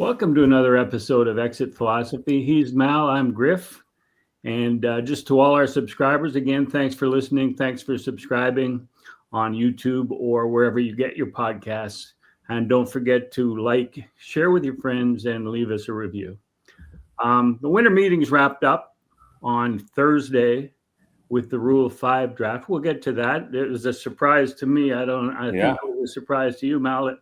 Welcome to another episode of Exit Philosophy. He's Mal, I'm Griff. And just to all our subscribers, again, thanks for listening. Thanks for subscribing on YouTube or wherever you get your podcasts. And don't forget to like, share with your friends, and leave us a review. The winter meetings wrapped up on Thursday with the Rule 5 draft. We'll get to that. It was a surprise to me. I think it was a surprise to you, Mal.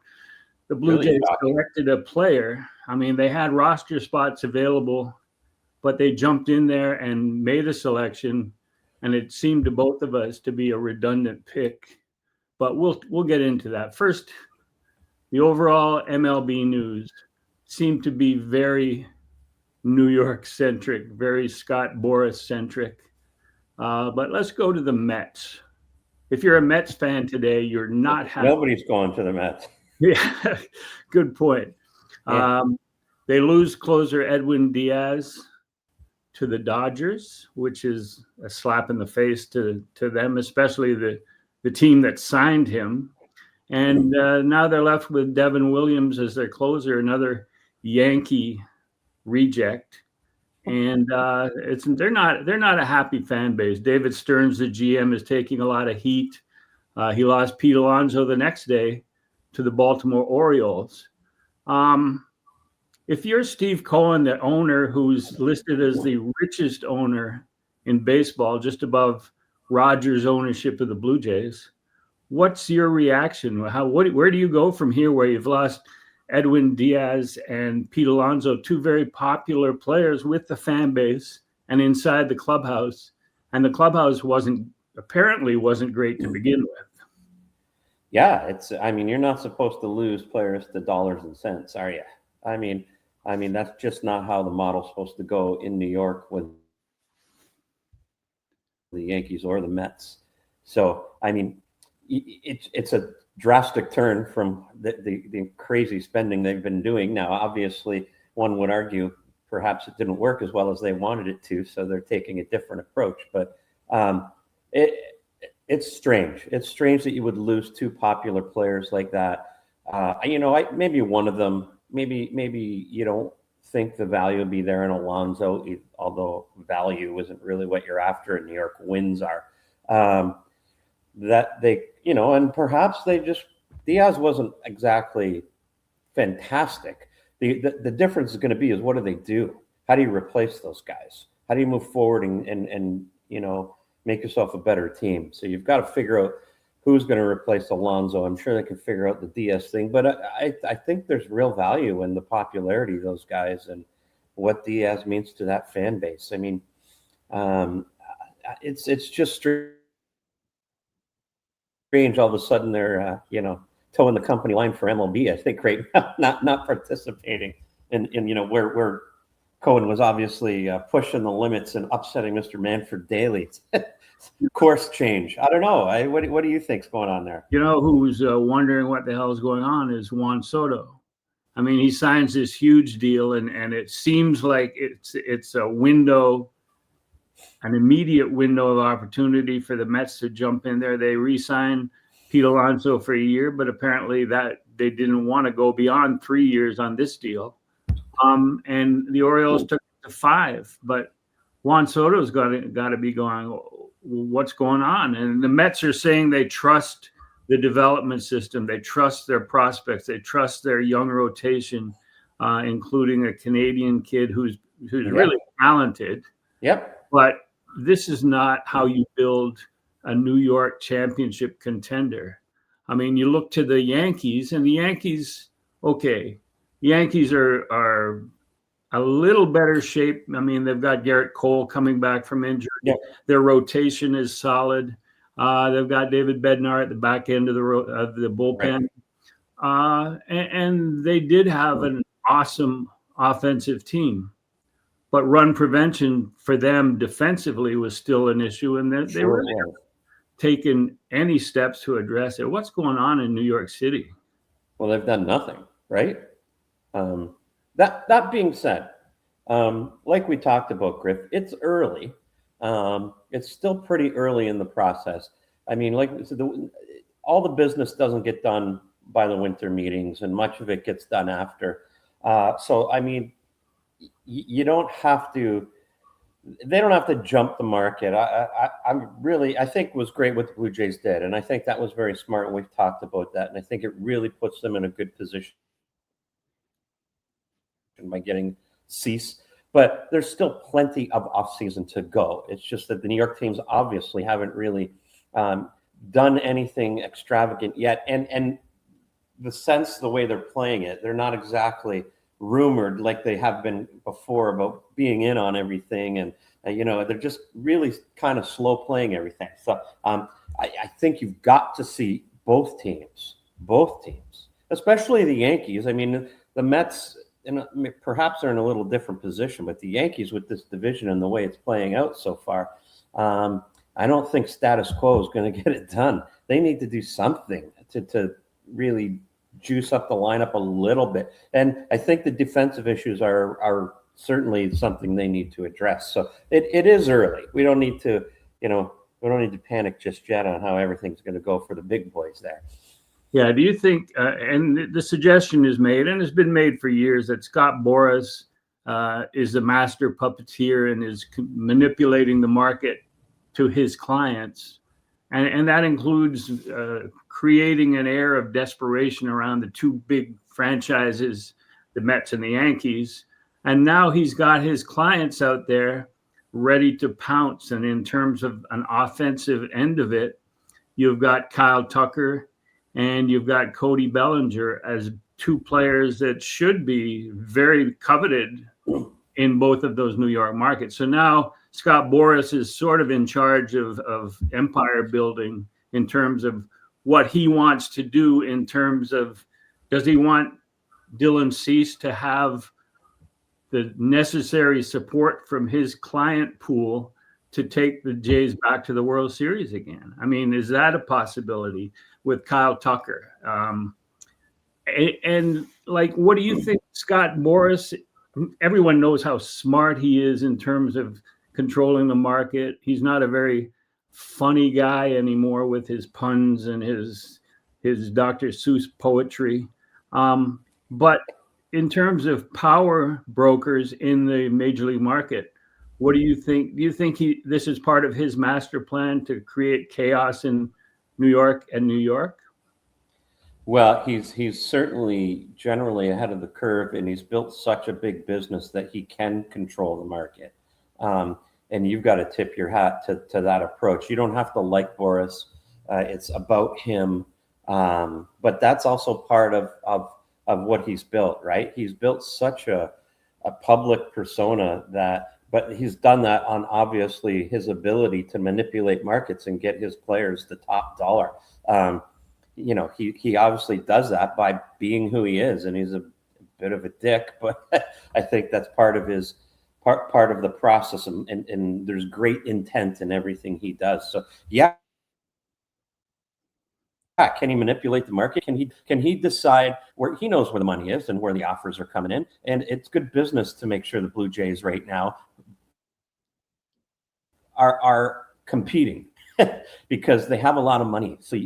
The Blue Jays selected a player. I mean, they had roster spots available, but they jumped in there and made a selection, and it seemed to both of us to be a redundant pick. But we'll get into that. First, the overall MLB news seemed to be very New York-centric, very Scott Boras-centric. But let's go to the Mets. If you're a Mets fan today, you're not happy. Nobody's going to the Mets. Yeah, good point. Yeah. They lose closer Edwin Díaz to the Dodgers, which is a slap in the face to them, especially the team that signed him. And now they're left with Devin Williams as their closer, another Yankee reject. And they're not a happy fan base. David Stearns, the GM, is taking a lot of heat. He lost Pete Alonso the next day to the Baltimore Orioles. If you're Steve Cohen, the owner who's listed as the richest owner in baseball, just above Rogers' ownership of the Blue Jays, what's your reaction? Where do you go from here where you've lost Edwin Díaz and Pete Alonso, two very popular players with the fan base and inside the clubhouse, and the clubhouse apparently wasn't great to begin with? Yeah, you're not supposed to lose players to dollars and cents, are you? I mean, that's just not how the model's supposed to go in New York with the Yankees or the Mets. So, it's a drastic turn from the crazy spending they've been doing. Now, obviously, one would argue perhaps it didn't work as well as they wanted it to, so they're taking a different approach. But it's strange. It's strange that you would lose two popular players like that. Maybe one of them, maybe you don't think the value will be there in Alonso, although value isn't really what you're after in New York. Wins are. That they, and perhaps Diaz wasn't exactly fantastic. The difference is going to be is what do they do? How do you replace those guys? How do you move forward and make yourself a better team? So you've got to figure out who's going to replace Alonso. I'm sure they can figure out the Diaz thing, but I think there's real value in the popularity of those guys and what Diaz means to that fan base. It's just strange. All of a sudden they're towing the company line for MLB. I think right now, not participating in where Cohen was obviously pushing the limits and upsetting Mr. Manfred Daly. Course change. I don't know. What do you think's going on there? Who's wondering what the hell is going on is Juan Soto. I mean, he signs this huge deal, and it seems like it's a window, an immediate window of opportunity for the Mets to jump in there. They re-signed Pete Alonso for a year, but apparently that they didn't want to go beyond 3 years on this deal. And the Orioles took it to 5, but Juan Soto's got to be going, what's going on? And the Mets are saying they trust the development system. They trust their prospects. They trust their young rotation, including a Canadian kid who's really talented. Yep. But this is not how you build a New York championship contender. I mean, you look to the Yankees, and the Yankees, okay, Yankees are a little better shape. I mean, they've got Garrett Cole coming back from injury. Yep. Their rotation is solid. They've got David Bednar at the back end of the bullpen. Right. And they did have an awesome offensive team. But run prevention for them defensively was still an issue, and they really haven't taken any steps to address it. What's going on in New York City? Well, they've done nothing, right? That being said, like we talked about, Griff, it's early. It's still pretty early in the process. I mean, all the business doesn't get done by the winter meetings, and much of it gets done after. So, I mean, you don't have to. They don't have to jump the market. I think it was great what the Blue Jays did, and I think that was very smart. And we've talked about that, and I think it really puts them in a good position by getting Cease. But there's still plenty of offseason to go. It's just that the New York teams obviously haven't really done anything extravagant yet, and the way they're playing it, they're not exactly rumored like they have been before about being in on everything, and they're just really kind of slow playing everything. So I think you've got to see both teams, especially the Yankees. I mean, the Mets, perhaps they're in a little different position, but the Yankees with this division and the way it's playing out so far, I don't think status quo is going to get it done. They need to do something to really juice up the lineup a little bit. And I think the defensive issues are certainly something they need to address. So it is early. We don't need to, panic just yet on how everything's going to go for the big boys there. Yeah. Do you think, and the suggestion is made, and it's been made for years, that Scott Boras is a master puppeteer and is manipulating the market to his clients. And that includes creating an air of desperation around the two big franchises, the Mets and the Yankees. And now he's got his clients out there ready to pounce. And in terms of an offensive end of it, you've got Kyle Tucker and you've got Cody Bellinger as two players that should be very coveted in both of those New York markets. So now Scott Boras is sort of in charge of empire building in terms of what he wants to do in terms of, does he want Dylan Cease to have the necessary support from his client pool to take the Jays back to the World Series again? I mean, is that a possibility with Kyle Tucker? And what do you think, Scott Boras? Everyone knows how smart he is in terms of controlling the market. He's not a very funny guy anymore with his puns and his Dr. Seuss poetry. But in terms of power brokers in the major league market, what do you think? Do you think this is part of his master plan to create chaos in New York and New York? Well, he's certainly generally ahead of the curve, and he's built such a big business that he can control the market. And you've got to tip your hat to that approach. You don't have to like Boras. It's about him. But that's also part of what he's built, right? He's built such a public persona but he's done that on obviously his ability to manipulate markets and get his players the top dollar. He obviously does that by being who he is, and he's a bit of a dick, but I think that's part of his part of the process, and there's great intent in everything he does. So yeah, can he manipulate the market? Can he decide where he knows where the money is and where the offers are coming in? And it's good business to make sure the Blue Jays right now are competing because they have a lot of money. So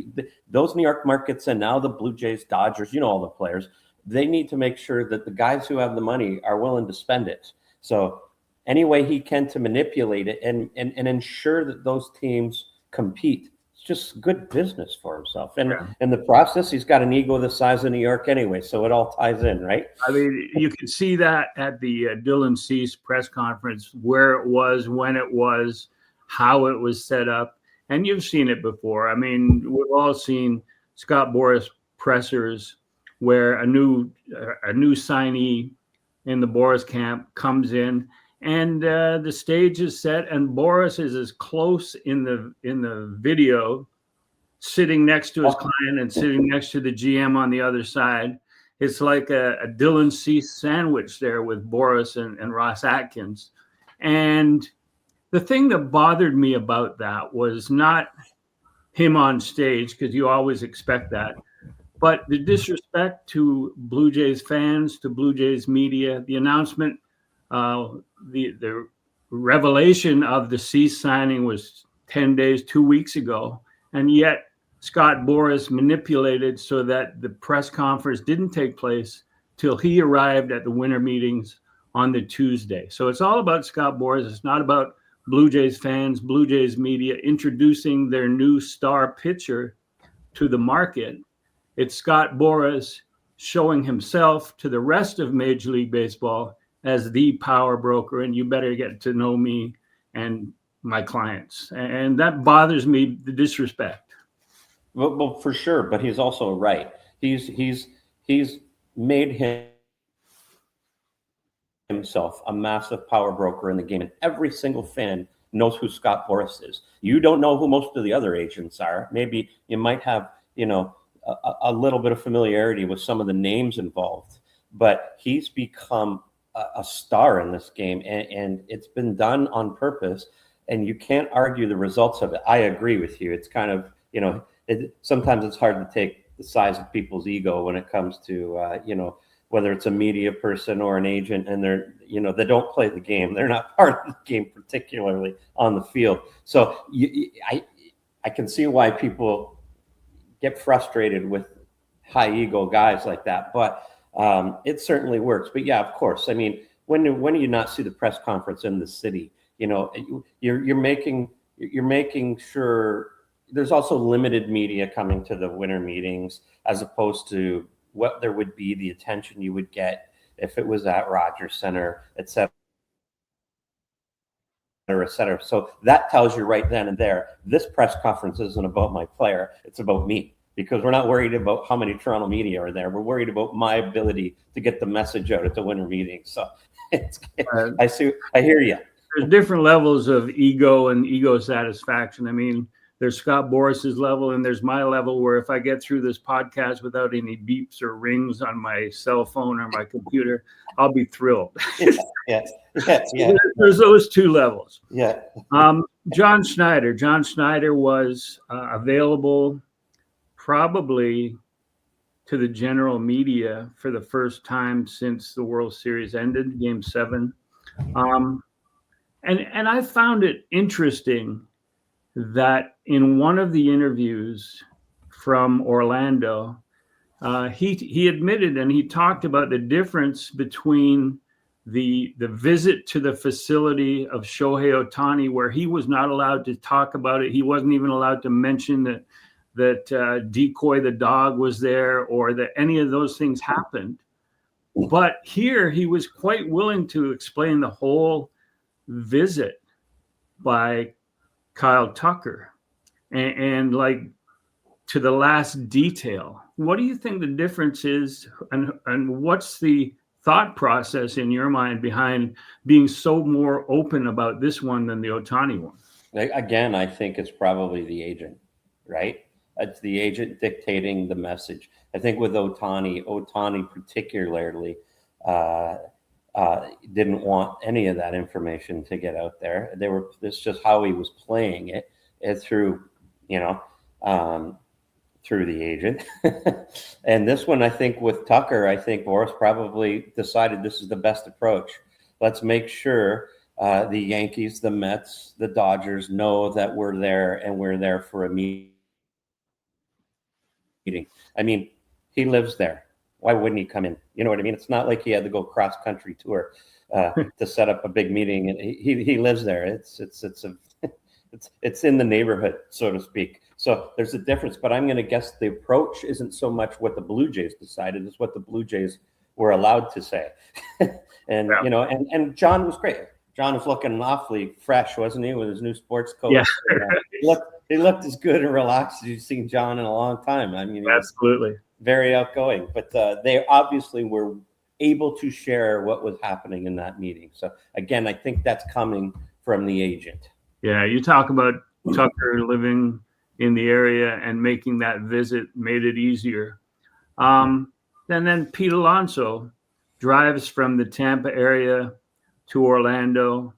those New York markets, and now the Blue Jays, Dodgers, all the players, they need to make sure that the guys who have the money are willing to spend it. So any way he can to manipulate it and ensure that those teams compete, it's just good business for himself. And in the process, he's got an ego the size of New York anyway, so it all ties in, right? I mean, you can see that at the Dylan Cease press conference, where it was, when it was, how it was set up. And you've seen it before. I mean, we've all seen Scott Boras pressers where a new signee in the Boras camp comes in, and the stage is set, and Boras is as close in the video, sitting next to his client and sitting next to the GM on the other side. It's like a Dylan Cease sandwich there with Boras and Ross Atkins. And the thing that bothered me about that was not him on stage, because you always expect that, but the disrespect to Blue Jays fans, to Blue Jays media, the announcement, the revelation of the Cease signing was 10 days, 2 weeks ago. And yet Scott Boras manipulated so that the press conference didn't take place till he arrived at the winter meetings on the Tuesday. So it's all about Scott Boras. It's not about Blue Jays fans, Blue Jays media introducing their new star pitcher to the market. It's Scott Boras showing himself to the rest of Major League Baseball as the power broker, and you better get to know me and my clients. And that bothers me, the disrespect. Well, for sure, but he's also right. He's made himself a massive power broker in the game, and every single fan knows who Scott Boras is. You don't know who most of the other agents are. Maybe you might have, a little bit of familiarity with some of the names involved, but he's become a star in this game, and it's been done on purpose, and you can't argue the results of it. I agree with you. It's kind of, sometimes it's hard to take the size of people's ego when it comes to, whether it's a media person or an agent, and they don't play the game. They're not part of the game, particularly on the field. So I can see why people get frustrated with high ego guys like that, but it certainly works. But yeah, of course. I mean, when do you not see the press conference in the city? You're making sure there's also limited media coming to the winter meetings, as opposed to what there would be, the attention you would get if it was at Rogers Center, et cetera, et cetera. So that tells you right then and there, this press conference isn't about my player, it's about me, because we're not worried about how many Toronto media are there. We're worried about my ability to get the message out at the winter meeting. So I hear you. There's different levels of ego and ego satisfaction. I mean, there's Scott Boras's level, and there's my level, where if I get through this podcast without any beeps or rings on my cell phone or my computer, I'll be thrilled. Yeah. There's those two levels. Yeah. John Schneider. John Schneider was available probably to the general media for the first time since the World Series ended, Game 7. And I found it interesting that in one of the interviews from Orlando, he admitted, and he talked about the difference between the visit to the facility of Shohei Ohtani, where he was not allowed to talk about it. He wasn't even allowed to mention that Decoy the dog was there, or that any of those things happened. But here he was quite willing to explain the whole visit by Kyle Tucker and like to the last detail. What do you think the difference is, and what's the thought process in your mind behind being so more open about this one than the Ohtani one? Again, I think it's probably the agent, right? It's the agent dictating the message. I think with Ohtani particularly didn't want any of that information to get out there. This is just how he was playing it through the agent. And this one, I think with Tucker, I think Boras probably decided this is the best approach. Let's make sure the Yankees, the Mets, the Dodgers know that we're there, and we're there for a meeting. I mean, he lives there. Why wouldn't he come in? You know what I mean? It's not like he had to go cross country tour to set up a big meeting. And he lives there. It's in the neighborhood, so to speak. So there's a difference. But I'm going to guess the approach isn't so much what the Blue Jays decided; it's what the Blue Jays were allowed to say. And yeah. And John was great. John was looking awfully fresh, wasn't he, with his new sports coat? Yeah. He looked as good and relaxed as you've seen John in a long time. I mean, absolutely. Very outgoing, but they obviously were able to share what was happening in that meeting. So again, I think that's coming from the agent. Yeah, you talk about Tucker living in the area and making that visit made it easier. And then Pete Alonso drives from the Tampa area to Orlando,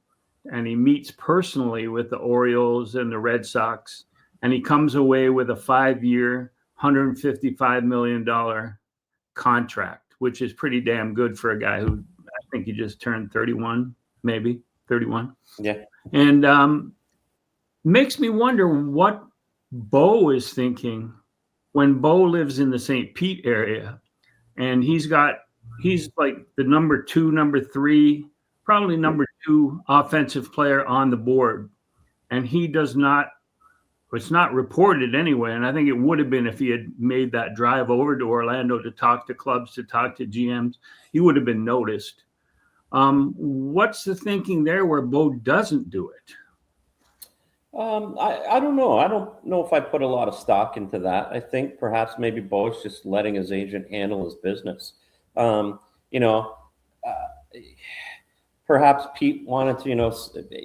and he meets personally with the Orioles and the Red Sox, and he comes away with a 5-year, $155 million contract, which is pretty damn good for a guy who, I think he just turned 31, maybe 31. Yeah. And makes me wonder what Bo is thinking when Bo lives in the St. Pete area, and he's got he's like the number 2, number 3, probably number 2 offensive player on the board. And he does not, it's not reported anyway. And I think it would have been if he had made that drive over to Orlando to talk to clubs, to talk to GMs, he would have been noticed. What's the thinking there where Bo doesn't do it? I don't know. I don't know if I put a lot of stock into that. I think perhaps maybe Bo's just letting his agent handle his business. You know, perhaps Pete wanted to, you know,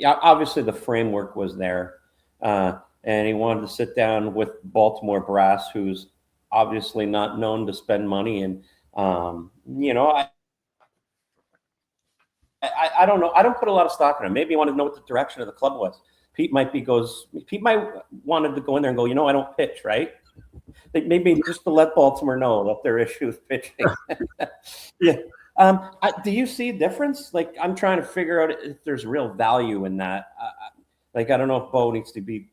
obviously the framework was there, and he wanted to sit down with Baltimore brass, who's obviously not known to spend money. And, you know, I don't know. I don't put a lot of stock in him. Maybe he wanted to know what the direction of the club was. Pete might wanted to go in there and go, you know, I don't pitch, right? Maybe just to let Baltimore know that their issue is pitching. Yeah. Do you see a difference? Like, I'm trying to figure out if there's real value in that. Like, I don't know if Bo needs to be,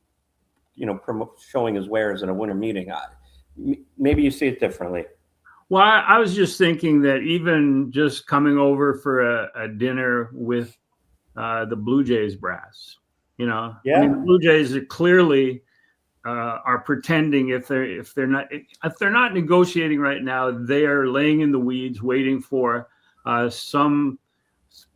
you know, showing his wares in a winter meeting. Maybe you see it differently. Well, I was just thinking that even just coming over for a dinner with the Blue Jays brass, you know, yeah. I mean, the Blue Jays are clearly are pretending if they're not negotiating right now, they are laying in the weeds, waiting for some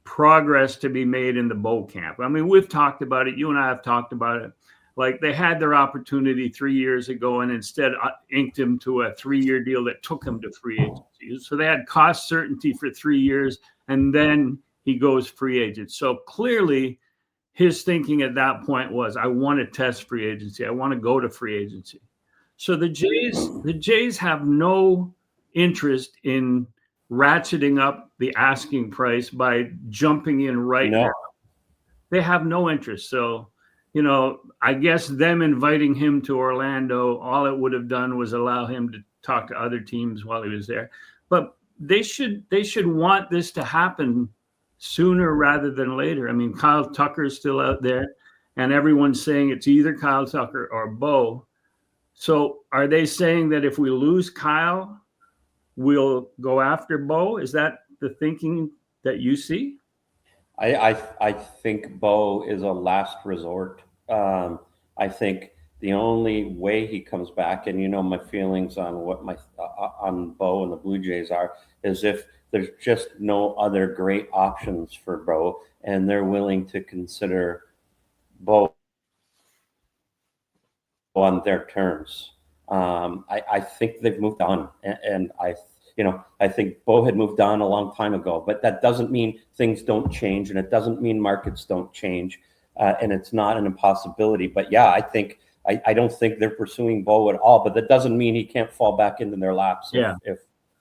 progress to be made in the Bo camp. I mean, we've talked about it. You and I have talked about it. Like, they had their opportunity 3 years ago and instead inked him to a 3-year deal that took him to free agency. So they had cost certainty for 3 years, and then he goes free agent. So clearly his thinking at that point was, I want to test free agency. I want to go to free agency. So the Jays have no interest in ratcheting up the asking price by jumping in now. They have no interest. So, you know, I guess them inviting him to Orlando, all it would have done was allow him to talk to other teams while he was there. But they should want this to happen sooner rather than later. I mean, Kyle Tucker is still out there, and everyone's saying it's either Kyle Tucker or Bo. So are they saying that if we lose Kyle, we'll go after Bo? Is that the thinking that you see? I think Bo is a last resort. I think the only way he comes back, and you know my feelings on what on Bo and the Blue Jays are, is if there's just no other great options for Bo, and they're willing to consider Bo on their terms. I think they've moved on, and I think Bo had moved on a long time ago, but that doesn't mean things don't change, and it doesn't mean markets don't change, and it's not an impossibility. But yeah, I don't think they're pursuing Bo at all, but that doesn't mean he can't fall back into their laps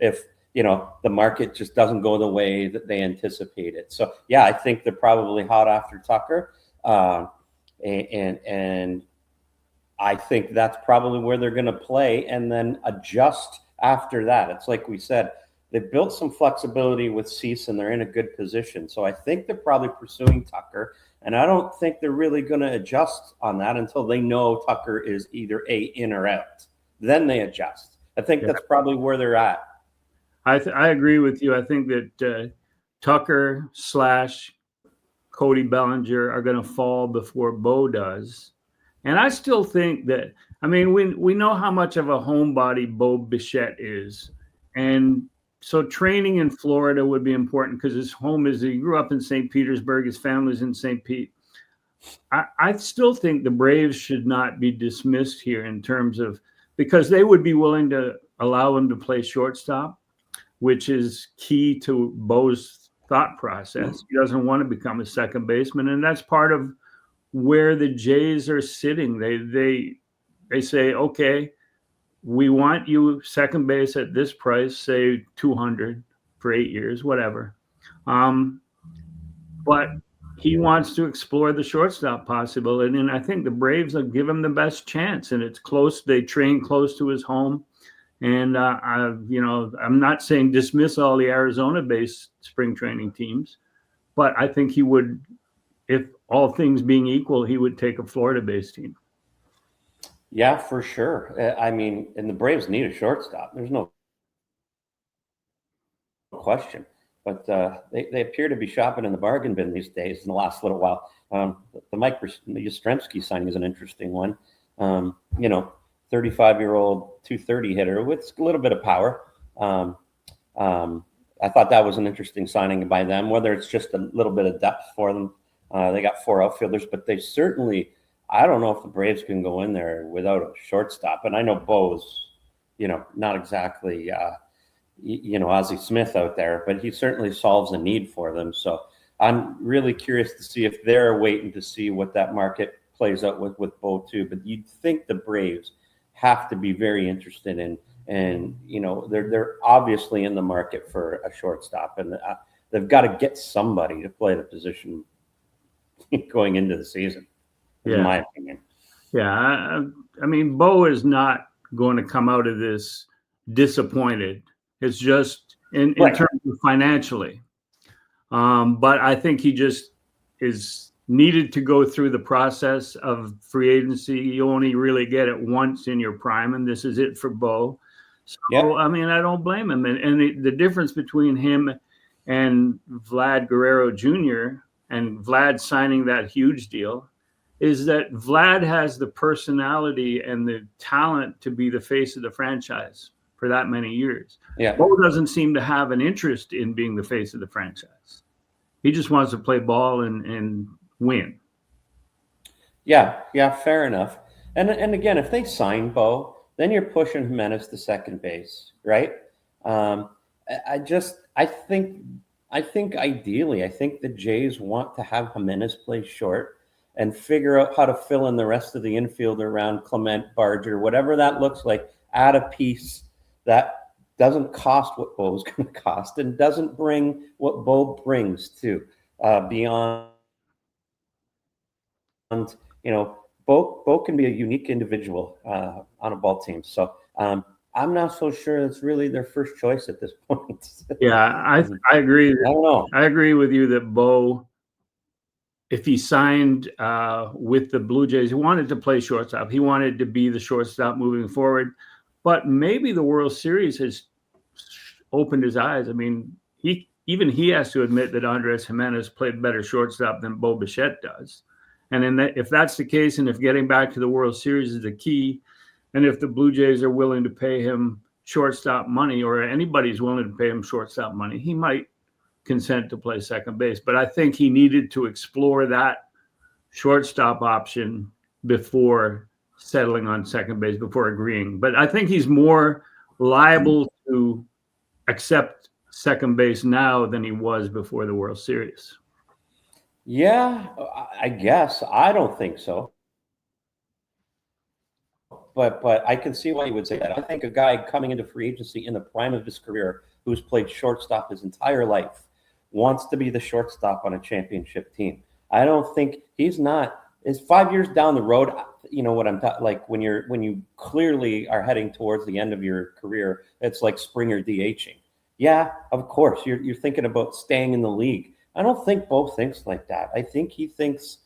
if you know, the market just doesn't go the way that they anticipate it. So yeah, I think they're probably hot after Tucker, and I think that's probably where they're going to play and then adjust after that. It's like we said, they built some flexibility with Cease and they're in a good position. So I think they're probably pursuing Tucker, and I don't think they're really going to adjust on that until they know Tucker is either in or out. Then they adjust. I think that's probably where they're at. I agree with you. I think that Tucker / Cody Bellinger are going to fall before Bo does. And I still think that, I mean, we know how much of a homebody Bo Bichette is. And so training in Florida would be important because his home he grew up in St. Petersburg. His family's in St. Pete. I still think the Braves should not be dismissed here in terms of, because they would be willing to allow him to play shortstop, which is key to Bo's thought process. He doesn't want to become a second baseman. And that's part of where the Jays are sitting. They say, okay, we want you second base at this price, say 200 for 8 years, whatever. But he wants to explore the shortstop possibility. And I think the Braves will give him the best chance. And it's close. They train close to his home. And, I'm not saying dismiss all the Arizona-based spring training teams, but I think he would, if all things being equal, he would take a Florida-based team. Yeah, for sure. I mean, and the Braves need a shortstop. There's no question. But they appear to be shopping in the bargain bin these days in the last little while. The Mike Yastrzemski signing is an interesting one. 35-year-old 230 hitter with a little bit of power. I thought that was an interesting signing by them, whether it's just a little bit of depth for them. They got 4 outfielders, but they certainly, I don't know if the Braves can go in there without a shortstop. And I know Bo's, not exactly, Ozzie Smith out there, but he certainly solves a need for them. So I'm really curious to see if they're waiting to see what that market plays out with Bo too. But you'd think the Braves have to be very interested in, and they're obviously in the market for a shortstop, and they've got to get somebody to play the position going into the season, in my opinion. Yeah, I mean, Bo is not going to come out of this disappointed. It's just in terms of financially. But I think he just is needed to go through the process of free agency. You only really get it once in your prime, and this is it for Bo. So, I mean, I don't blame him. And the difference between him and Vlad Guerrero Jr. and Vlad signing that huge deal is that Vlad has the personality and the talent to be the face of the franchise for that many years. Yeah. Bo doesn't seem to have an interest in being the face of the franchise. He just wants to play ball and win. Yeah, fair enough. And again, if they sign Bo, then you're pushing Jimenez to second base, right? I think ideally, I think the Jays want to have Jimenez play short and figure out how to fill in the rest of the infield around Clement, Barger, whatever that looks like, add a piece that doesn't cost what Bo's going to cost and doesn't bring what Bo brings to beyond. Bo can be a unique individual on a ball team. So I'm not so sure it's really their first choice at this point. Yeah, I agree. I don't know. I agree with you that Bo, if he signed with the Blue Jays, he wanted to play shortstop. He wanted to be the shortstop moving forward. But maybe the World Series has opened his eyes. I mean, he has to admit that Andres Jimenez played better shortstop than Bo Bichette does. And if that's the case, and if getting back to the World Series is the key, and if the Blue Jays are willing to pay him shortstop money, or anybody's willing to pay him shortstop money, he might consent to play second base. But I think he needed to explore that shortstop option before settling on second base, before agreeing. But I think he's more liable to accept second base now than he was before the World Series. Yeah, I guess. I don't think so. But I can see why you would say that. I think a guy coming into free agency in the prime of his career who's played shortstop his entire life wants to be the shortstop on a championship team. I don't think he's not. It's 5 years down the road. You know what I'm talking like when you clearly are heading towards the end of your career. It's like Springer DHing. Yeah, of course. You're thinking about staying in the league. I don't think Bo thinks like that. I think he thinks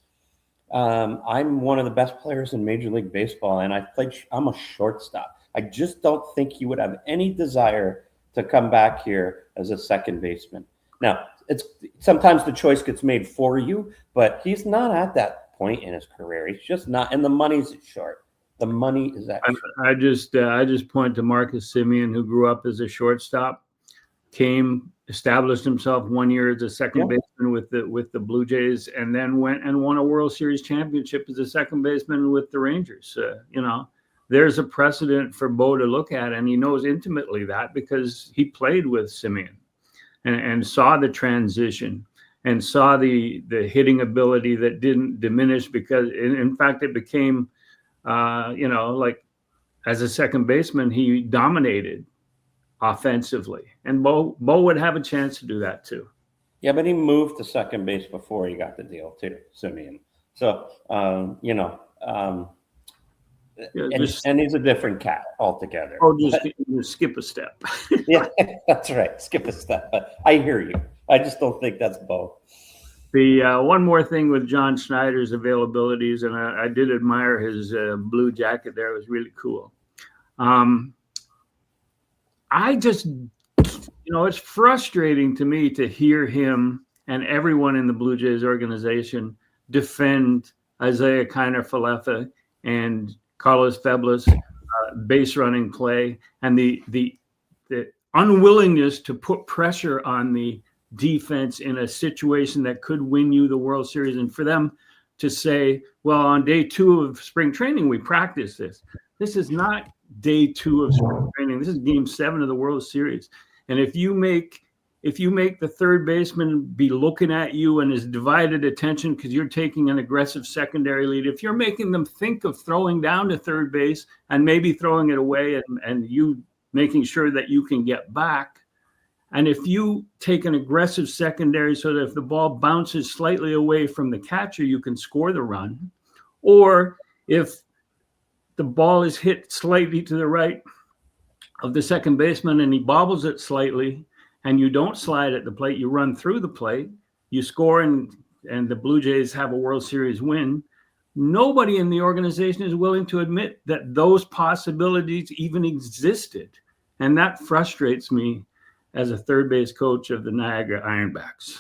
I'm one of the best players in Major League Baseball, and I'm a shortstop. I just don't think he would have any desire to come back here as a second baseman. Now, it's sometimes the choice gets made for you, but he's not at that point in his career. He's just not, and the money's short. The money is that short. I just point to Marcus Semien, who grew up as a shortstop, established himself 1 year as a second baseman with the Blue Jays, and then went and won a World Series championship as a second baseman with the Rangers. There's a precedent for Bo to look at, and he knows intimately that because he played with Semien and saw the transition and saw the hitting ability that didn't diminish because, in fact, it became, like as a second baseman, he dominated offensively, and Bo would have a chance to do that too. Yeah, but he moved to second base before he got the deal too, Semien. So and he's a different cat altogether. Oh, just skip a step. Yeah, that's right. Skip a step. But I hear you. I just don't think that's Bo. The one more thing with John Schneider's availabilities, and I did admire his blue jacket there. It was really cool. I just it's frustrating to me to hear him and everyone in the Blue Jays organization defend Isaiah Kiner-Falefa and Carlos Feblis base running play, and the unwillingness to put pressure on the defense in a situation that could win you the World Series. And for them to say, well, on day 2 of spring training, we practiced this. This is not day 2 of spring training. This is game 7 of the World Series. And if you make the third baseman be looking at you and his divided attention because you're taking an aggressive secondary lead, if you're making them think of throwing down to third base and maybe throwing it away and you making sure that you can get back, and if you take an aggressive secondary so that if the ball bounces slightly away from the catcher, you can score the run, or if the ball is hit slightly to the right of the second baseman and he bobbles it slightly, and you don't slide at the plate, you run through the plate, you score, and the Blue Jays have a World Series win. Nobody in the organization is willing to admit that those possibilities even existed. And that frustrates me as a third base coach of the Niagara Ironbacks.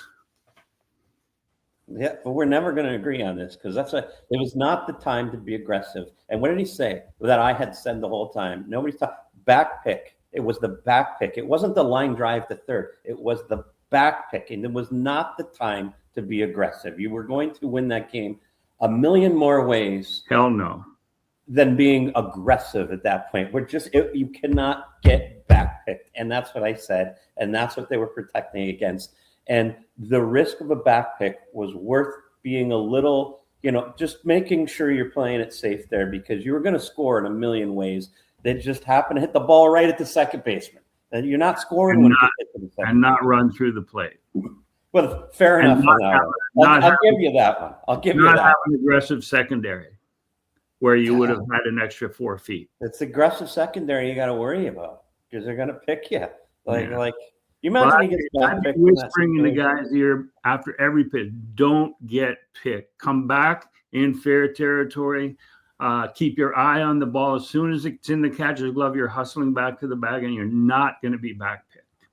Yeah, but we're never going to agree on this because it was not the time to be aggressive. And what did he say that I had said the whole time? Nobody's talking back pick. It was the back pick. It wasn't the line drive to third. It was the back pick. And it was not the time to be aggressive. You were going to win that game a million more ways. Hell no. Than being aggressive at that point. You cannot get back picked. And that's what I said. And that's what they were protecting against. And the risk of a back pick was worth being a little, just making sure you're playing it safe there because you were going to score in a million ways. They just happen to hit the ball right at the second baseman. And you're not scoring when you hit the second and not run through the plate. Well, fair enough. I'll give you that one. I'll give you that. Not have an aggressive secondary where you would have had an extra 4 feet. It's aggressive secondary you got to worry about because they're going to pick you. You imagine he gets back picked. Whispering in the guy's ear after every pitch, don't get picked. Come back in fair territory. Keep your eye on the ball. As soon as it's in the catcher's glove, you're hustling back to the bag, and you're not going to be back picked.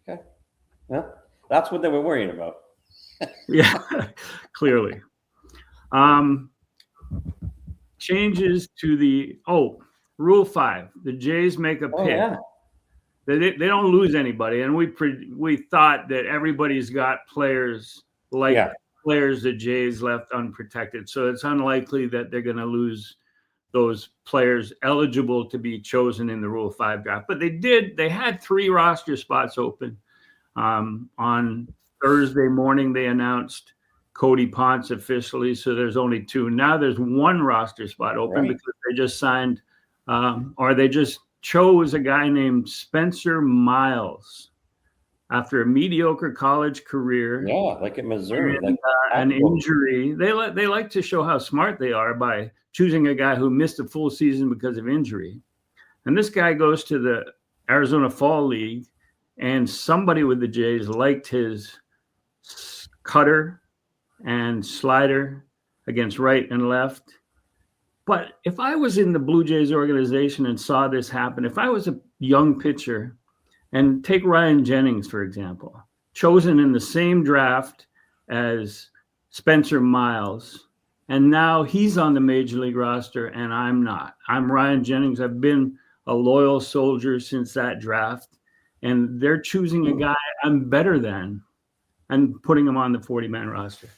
Okay. Well, that's what they were worrying about. Yeah, clearly. Changes to the Rule 5. The Jays make a pick. Yeah. They don't lose anybody, and we thought that everybody's got players players the Jays left unprotected. So it's unlikely that they're going to lose those players eligible to be chosen in the Rule 5 draft. But they had 3 roster spots open. On Thursday morning, they announced Cody Ponce officially. So there's only 2. Now there's 1 roster spot open because they just signed they just chose a guy named Spencer Miles after a mediocre college career. Yeah, like at Missouri. An injury. They like to show how smart they are by choosing a guy who missed a full season because of injury. And this guy goes to the Arizona Fall League, and somebody with the Jays liked his cutter and slider against right and left. But if I was in the Blue Jays organization and saw this happen, if I was a young pitcher, and take Ryan Jennings, for example, chosen in the same draft as Spencer Miles, and now he's on the major league roster and I'm not. I'm Ryan Jennings. I've been a loyal soldier since that draft, and they're choosing a guy I'm better than and putting him on the 40-man roster.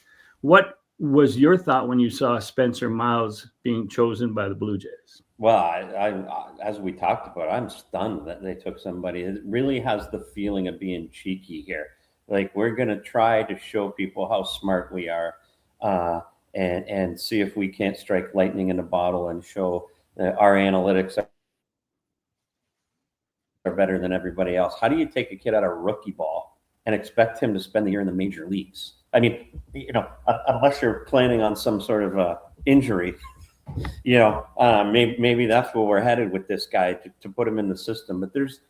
What was your thought when you saw Spencer Miles being chosen by the Blue Jays? Well, I as we talked about, I'm stunned that they took somebody. It really has the feeling of being cheeky here. Like, we're going to try to show people how smart we are and see if we can't strike lightning in a bottle and show that our analytics are better than everybody else. How do you take a kid out of rookie ball and expect him to spend the year in the major leagues? I mean, unless you're planning on some sort of injury, maybe that's where we're headed with this guy to put him in the system. But there's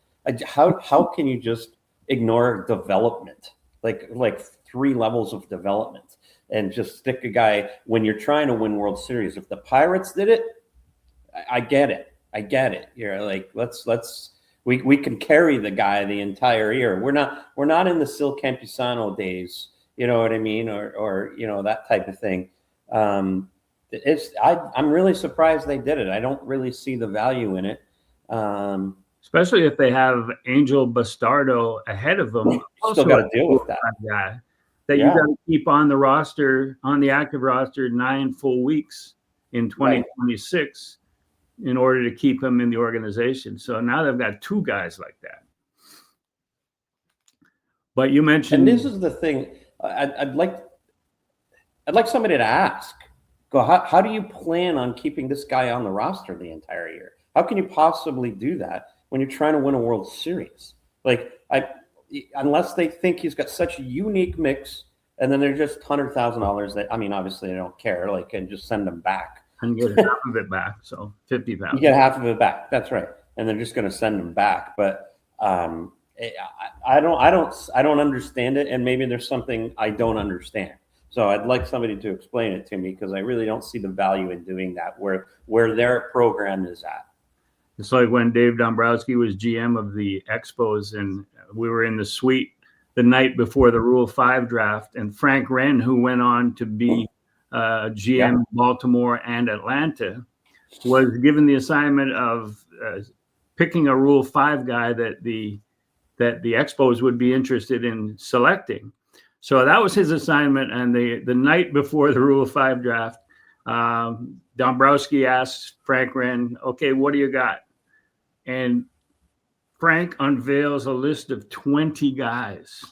how can you just ignore development, like 3 levels of development, and just stick a guy when you're trying to win World Series? If the Pirates did it, I get it. You're like, let's We can carry the guy the entire year. We're not in the Sil Campusano days, you know what I mean, or you know, that type of thing. I'm really surprised they did it. I don't really see the value in it. Especially if they have Angel Bastardo ahead of them. Still got to deal with that guy that you got to keep on the roster, on the active roster, 9 full weeks in 2026 in order to keep him in the organization. So now they've got 2 guys like that. But you mentioned, and this is the thing. I'd like somebody to ask. Go, how do you plan on keeping this guy on the roster the entire year? How can you possibly do that when you're trying to win a World Series? Like, unless they think he's got such a unique mix, and then they're just $100,000 that, I mean, obviously they don't care, like, and just send them back. And get half of it back, so 50,000. You get half of it back. That's right, and they're just going to send them back. But I don't understand it, and maybe there's something I don't understand. So I'd like somebody to explain it to me, because I really don't see the value in doing that where their program is at. It's like when Dave Dombrowski was GM of the Expos, and we were in the suite the night before the Rule 5 draft, and Frank Wren, who went on to be GM Baltimore and Atlanta, was given the assignment of picking a Rule 5 guy that the Expos would be interested in selecting. So that was his assignment. And the night before the Rule 5 draft, Dombrowski asked Frank Wren, okay, what do you got? And Frank unveils a list of 20 guys.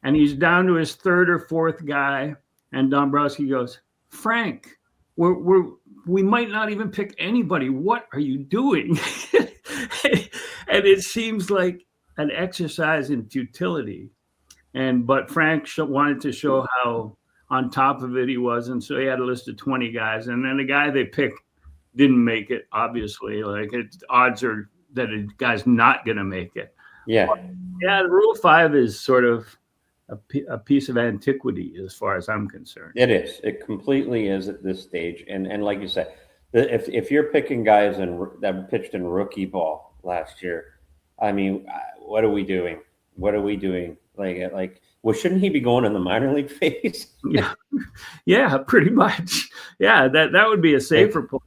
And he's down to his 3rd or 4th guy. And Dombrowski goes, Frank, we might not even pick anybody. What are you doing? And it seems like an exercise in futility. But Frank wanted to show how on top of it he was, and so he had a list of 20 guys. And then the guy they picked didn't make it, obviously. Like, odds are that a guy's not going to make it. Yeah. The Rule 5 is sort of a piece of antiquity as far as I'm concerned. It is. It completely is at this stage. And like you said, if you're picking guys that pitched in rookie ball last year, I mean, what are we doing? What are we doing? Like, well, shouldn't he be going in the minor league phase? Yeah, pretty much. Yeah, that would be a safer point.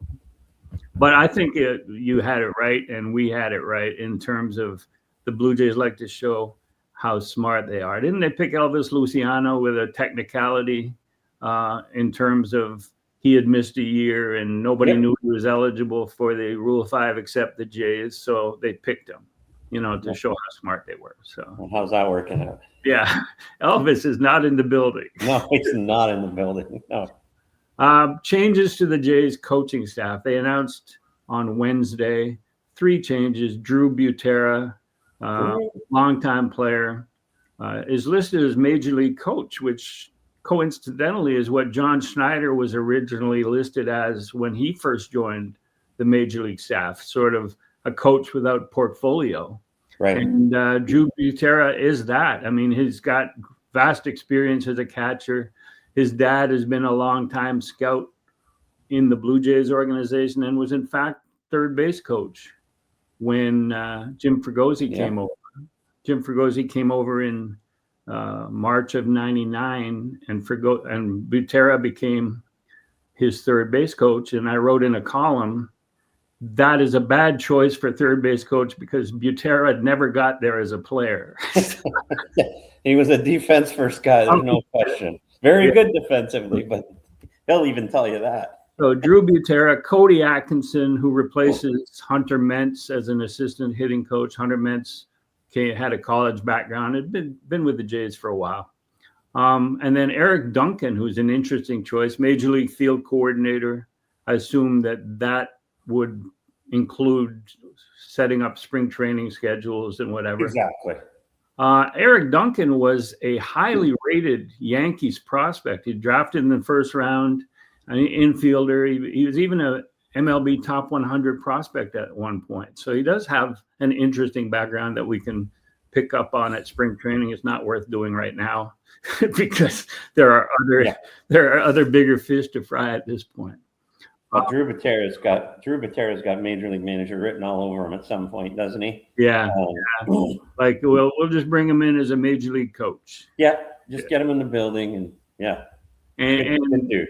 But I think you had it right, and we had it right in terms of the Blue Jays like to show how smart they are. Didn't they pick Elvis Luciano with a technicality in terms of he had missed a year and nobody knew he was eligible for the Rule 5 except the Jays, so they picked him, to show how smart they were. So, well, how's that working out? Yeah, Elvis is not in the building. No, he's not in the building. No. Changes to the Jays coaching staff. They announced on Wednesday 3 changes. Drew Butera, longtime player, is listed as major league coach, which coincidentally is what John Schneider was originally listed as when he first joined the major league staff, sort of a coach without portfolio. Right. And Drew Butera is that. I mean, he's got vast experience as a catcher. His dad has been a longtime scout in the Blue Jays organization and was, in fact, third base coach when Jim Fregosi came over. Jim Fregosi came over in March of '99, and Butera became his third base coach. And I wrote in a column, that is a bad choice for third base coach because Butera never got there as a player. He was a defense first guy, there's no question. Very good defensively, but he'll even tell you that. So Drew Butera, Cody Atkinson, who replaces Hunter Mentz as an assistant hitting coach. Hunter Mentz had a college background, had been with the Jays for a while. And then Eric Duncan, who's an interesting choice, Major League Field Coordinator. I assume that would include setting up spring training schedules and whatever. Exactly. Eric Duncan was a highly rated Yankees prospect. He drafted in the first round, an infielder. He was even a MLB top 100 prospect at one point. So he does have an interesting background that we can pick up on at spring training. It's not worth doing right now because there are other bigger fish to fry at this point. But Drew Butera's got Major League Manager written all over him at some point, doesn't he? Yeah. Like we'll just bring him in as a major league coach. Yeah, just get him in the building and And dude.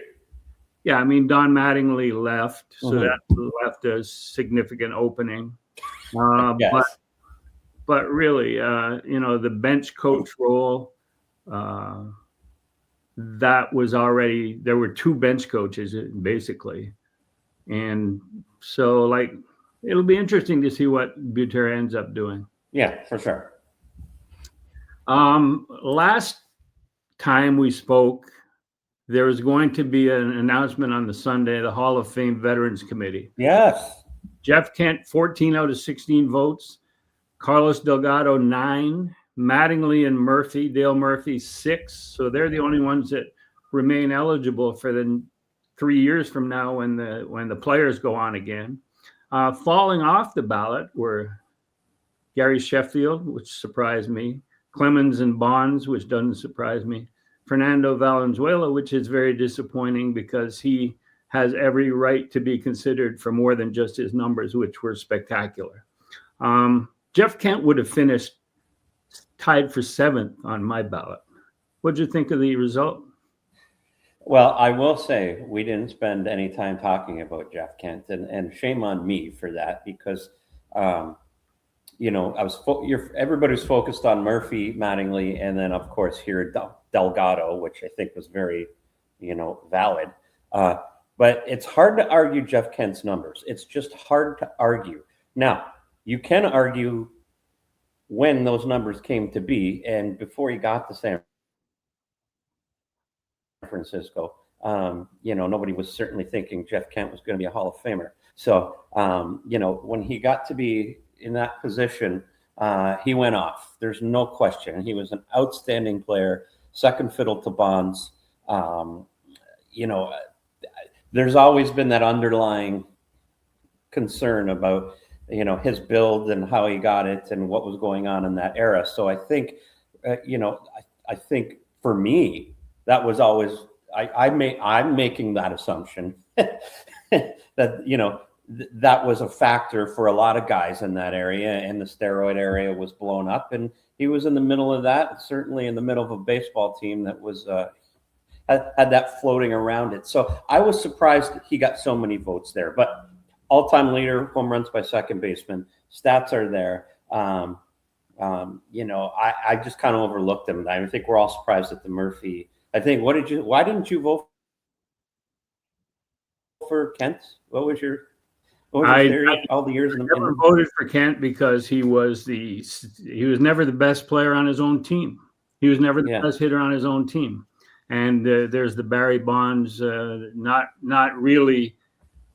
Yeah, I mean Don Mattingly left, so that left a significant opening. Yes. But really, the bench coach role, that was already, there were two bench coaches basically. And so it'll be interesting to see what Butera ends up doing. Yeah, for sure. Last time we spoke, there was going to be an announcement on the Sunday, the Hall of Fame Veterans Committee. Yes. Jeff Kent, 14 out of 16 votes. Carlos Delgado, 9. Mattingly and Dale Murphy, 6. So they're the only ones that remain eligible for the 3 years from now when the players go on again. Falling off the ballot were Gary Sheffield, which surprised me, Clemens and Bonds, which doesn't surprise me, Fernando Valenzuela, which is very disappointing because he has every right to be considered for more than just his numbers, which were spectacular. Jeff Kent would have finished tied for 7th on my ballot. What'd you think of the result? Well, I will say we didn't spend any time talking about Jeff Kent, and shame on me for that because, everybody's focused on Murphy, Mattingly, and then of course here Delgado, which I think was very, valid. But it's hard to argue Jeff Kent's numbers. It's just hard to argue. Now, you can argue when those numbers came to be, and before he got to San Francisco, nobody was certainly thinking Jeff Kent was going to be a Hall of Famer. So, when he got to be in that position, he went off. There's no question. He was an outstanding player, second fiddle to Bonds. There's always been that underlying concern about, his build and how he got it and what was going on in that era. So I think, I think for me, that was always, I'm making that assumption that, that was a factor for a lot of guys in that area, and the steroid area was blown up, and he was in the middle of that, certainly in the middle of a baseball team that was had that floating around it. So I was surprised that he got so many votes there, but all-time leader, home runs by second baseman, stats are there. I just kind of overlooked him. I think we're all surprised at the Murphy. I think, why didn't you vote for Kent? What was your theory all the years? I never voted for Kent because he was never the best player on his own team. He was never the best hitter on his own team. And there's the Barry Bonds, not really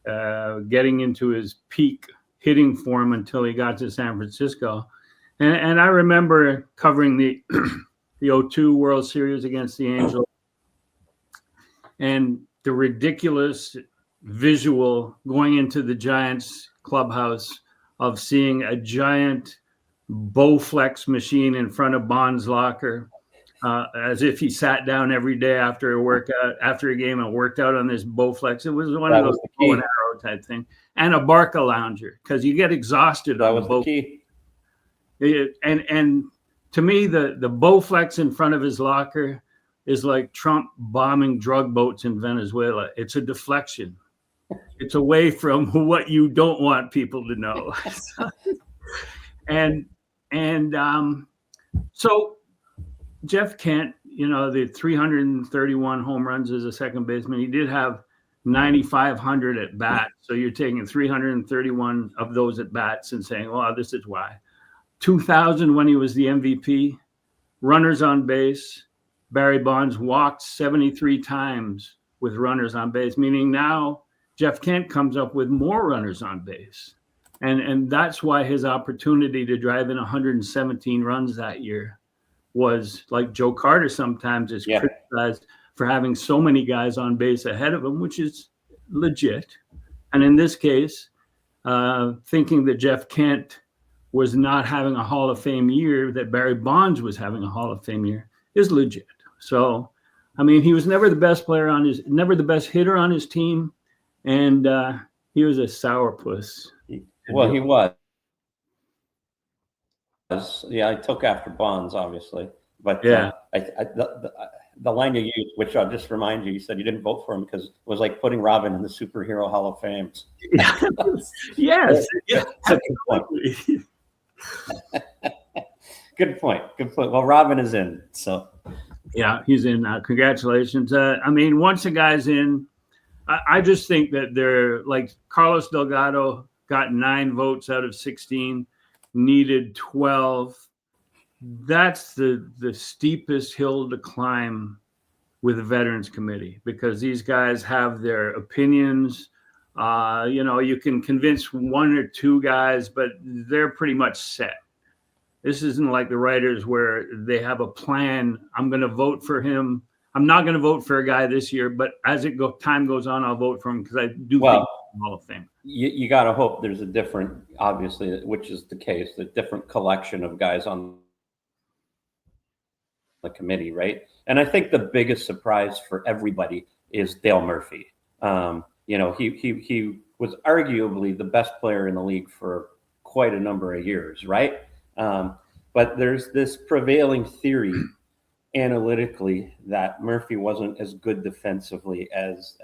getting into his peak hitting form until he got to San Francisco. And I remember covering the 2002 World Series against the Angels, and the ridiculous visual going into the Giants clubhouse of seeing a giant Bowflex machine in front of Bond's locker, as if he sat down every day after a game and worked out on this Bowflex. It was one of those bow and arrow type thing, and a Barca lounger, because you get exhausted. That was the key. And to me, the Bowflex in front of his locker is like Trump bombing drug boats in Venezuela. It's a deflection. It's away from what you don't want people to know. So Jeff Kent, the 331 home runs as a second baseman, he did have 9,500 at bat. So you're taking 331 of those at bats and saying, well, this is why. 2000, when he was the MVP, runners on base, Barry Bonds walked 73 times with runners on base, meaning now Jeff Kent comes up with more runners on base. And that's why his opportunity to drive in 117 runs that year was, like Joe Carter sometimes is criticized for having so many guys on base ahead of him, which is legit. And in this case, thinking that Jeff Kent was not having a Hall of Fame year, that Barry Bonds was having a Hall of Fame year, is legit. So, I mean, he was never the best player never the best hitter on his team, and he was a sourpuss. Well, he was. Yeah, I took after Bonds, obviously. But Yeah. The line you used, which I'll just remind you, you said you didn't vote for him because it was like putting Robin in the Superhero Hall of Fame. Yes. That's a good point. Good point. Good point. Well, Robin is in, so. Yeah, he's in. Congratulations. I mean, once a guy's in, I just think that they're like Carlos Delgado got 9 votes out of 16, needed 12. That's the steepest hill to climb with the Veterans Committee, because these guys have their opinions. You can convince 1 or 2 guys, but they're pretty much set. This isn't like the writers where they have a plan. I'm going to vote for him. I'm not going to vote for a guy this year, but as time goes on, I'll vote for him because I do think he's Hall of Fame. You got to hope there's a different, obviously, which is the case, the different collection of guys on the committee, right? And I think the biggest surprise for everybody is Dale Murphy. He was arguably the best player in the league for quite a number of years, right? But there's this prevailing theory analytically that Murphy wasn't as good defensively as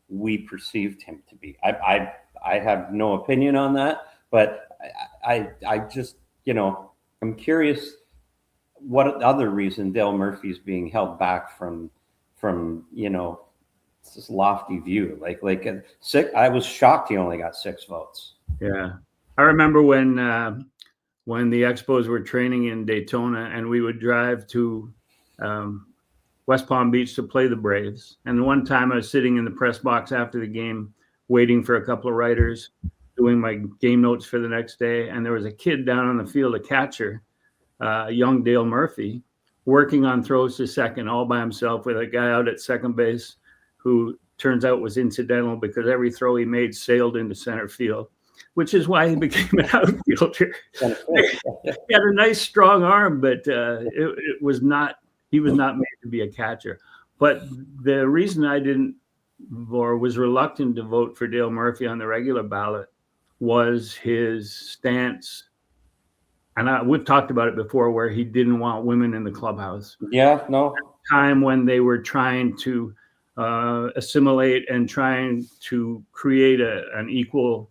we perceived him to be. I have no opinion on that, but I just, I'm curious what other reason Dale Murphy's being held back from this lofty view. Like I was shocked he only got 6 votes. Yeah. I remember when the Expos were training in Daytona and we would drive to West Palm Beach to play the Braves. And one time I was sitting in the press box after the game, waiting for a couple of writers, doing my game notes for the next day. And there was a kid down on the field, a catcher, young Dale Murphy, working on throws to second all by himself with a guy out at second base who turns out was incidental because every throw he made sailed into center field, which is why he became an outfielder. He had a nice, strong arm, but it was not. He was not made to be a catcher. But the reason I didn't, or was reluctant to vote for Dale Murphy on the regular ballot, was his stance. And we've talked about it before, where he didn't want women in the clubhouse. Yeah, no. At the time when they were trying to assimilate and trying to create an equal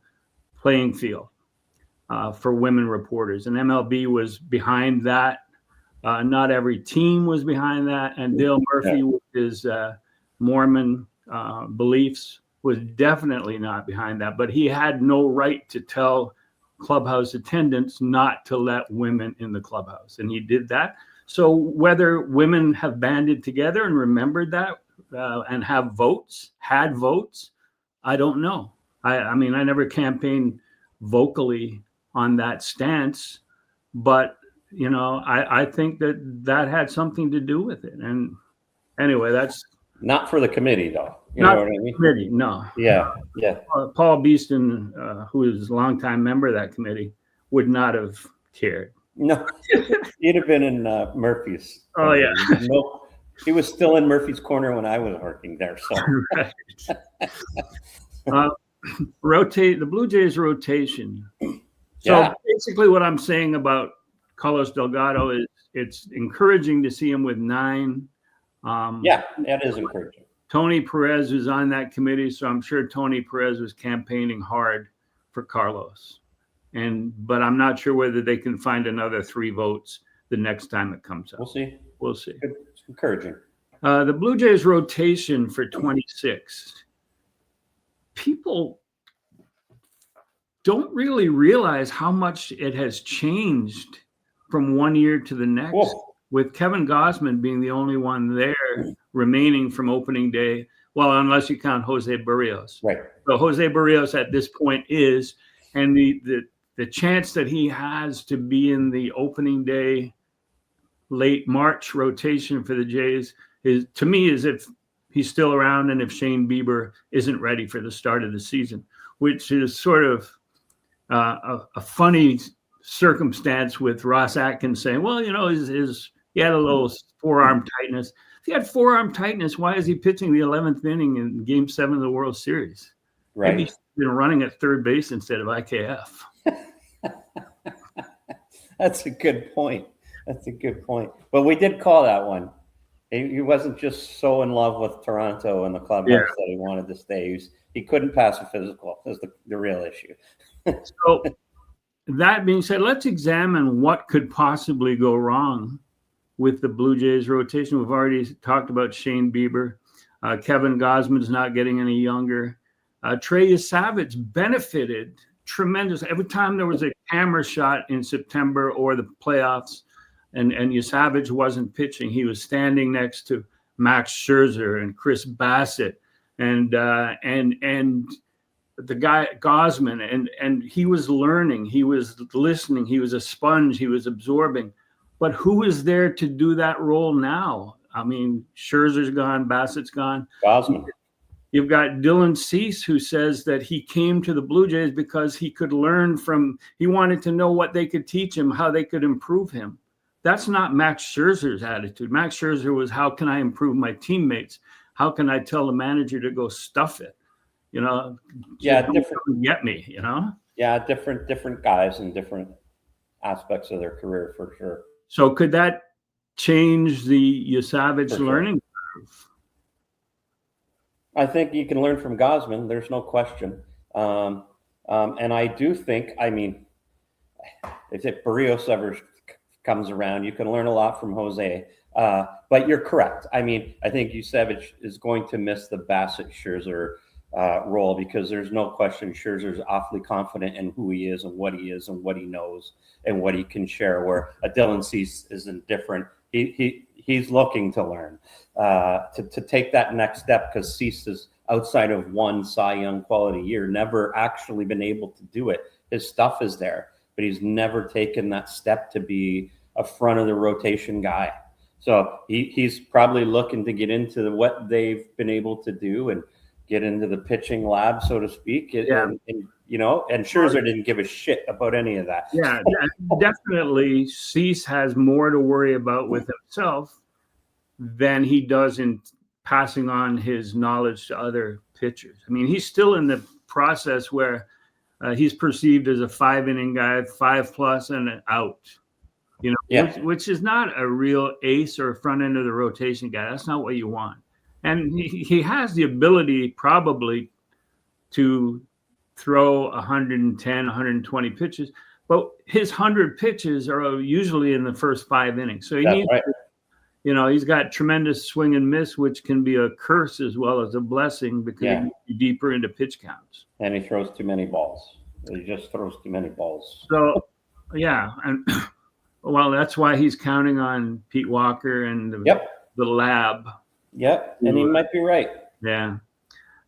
playing field for women reporters. And MLB was behind that. Not every team was behind that. And Dale Murphy, with his Mormon beliefs, was definitely not behind that. But he had no right to tell clubhouse attendants not to let women in the clubhouse. And he did that. So whether women have banded together and remembered that and had votes, I don't know. I mean, I never campaigned vocally on that stance, but I think that had something to do with it. And anyway, that's not for the committee, though. You not know what I mean? Committee, no. Yeah. Paul Beeston, who is a longtime member of that committee, would not have cared. No, he'd have been in Murphy's. Oh yeah. No, he was still in Murphy's corner when I was working there. So rotate the Blue Jays rotation. So basically, what I'm saying about Carlos Delgado is it's encouraging to see him with 9. That is encouraging. Tony Perez was on that committee, so I'm sure Tony Perez was campaigning hard for Carlos. But I'm not sure whether they can find another 3 votes the next time it comes up. We'll see. It's encouraging. The Blue Jays rotation for 26. People don't really realize how much it has changed from one year to the next. Whoa. With Kevin Gausman being the only one there remaining from opening day. Well, unless you count Jose Berrios. Right. So Jose Berrios at this point is, and the chance that he has to be in the opening day, late March rotation for the Jays is, to me, is if he's still around and if Shane Bieber isn't ready for the start of the season, which is sort of a funny circumstance with Ross Atkins saying, well, he had a little forearm tightness. If he had forearm tightness, why is he pitching the 11th inning in Game 7 of the World Series? Right. Maybe he's been running at third base instead of IKF. That's a good point. That's a good point. But we did call that one. He wasn't just so in love with Toronto and the clubhouse that he wanted to stay. He couldn't pass a physical. That's the real issue. So that being said, let's examine what could possibly go wrong with the Blue Jays rotation. We've already talked about Shane Bieber. Kevin Gausman's not getting any younger. Trey Savage benefited tremendously. Every time there was a camera shot in September or the playoffs, and Savage wasn't pitching, he was standing next to Max Scherzer and Chris Bassett and the guy Gausman, and he was learning, he was listening, he was a sponge, he was absorbing. But who is there to do that role now? I mean, Scherzer's gone, Bassett's gone. Gausman. You've got Dylan Cease, who says that he came to the Blue Jays because he could learn from, he wanted to know what they could teach him, how they could improve him. That's not Max Scherzer's attitude. Max Scherzer was, how can I improve my teammates? How can I tell the manager to go stuff it? You know, different. Get me, you know? Yeah, different guys and different aspects of their career for sure. So could that change the Savage learning curve? I think you can learn from Gausman. There's no question. And I do think, I mean, if Berrios ever comes around, you can learn a lot from Jose. But you're correct. I mean, I think Savage is going to miss the Bassett Scherzer role, because there's no question Scherzer's awfully confident in who he is and what he knows and what he can share, where a Dylan Cease isn't different. He's looking to learn, to take that next step, because Cease is, outside of one Cy Young quality year, never actually been able to do it. His stuff is there, but he's never taken that step to be a front of the rotation guy. So he's probably looking to get into what they've been able to do and get into the pitching lab, so to speak. And Scherzer didn't give a shit about any of that. Yeah, definitely. Cease has more to worry about with himself than he does in passing on his knowledge to other pitchers. I mean, he's still in the process where he's perceived as a 5-inning guy, 5+ and an out. You know, which is not a real ace or front end of the rotation guy. That's not what you want. And he has the ability probably to throw 110, 120 pitches, but his 100 pitches are usually in the first 5 innings. So he's got tremendous swing and miss, which can be a curse as well as a blessing, because he can be deeper into pitch counts. And he throws too many balls. He just throws too many balls. So, and well, that's why he's counting on Pete Walker and the lab. Yep, and he might be right. Yeah.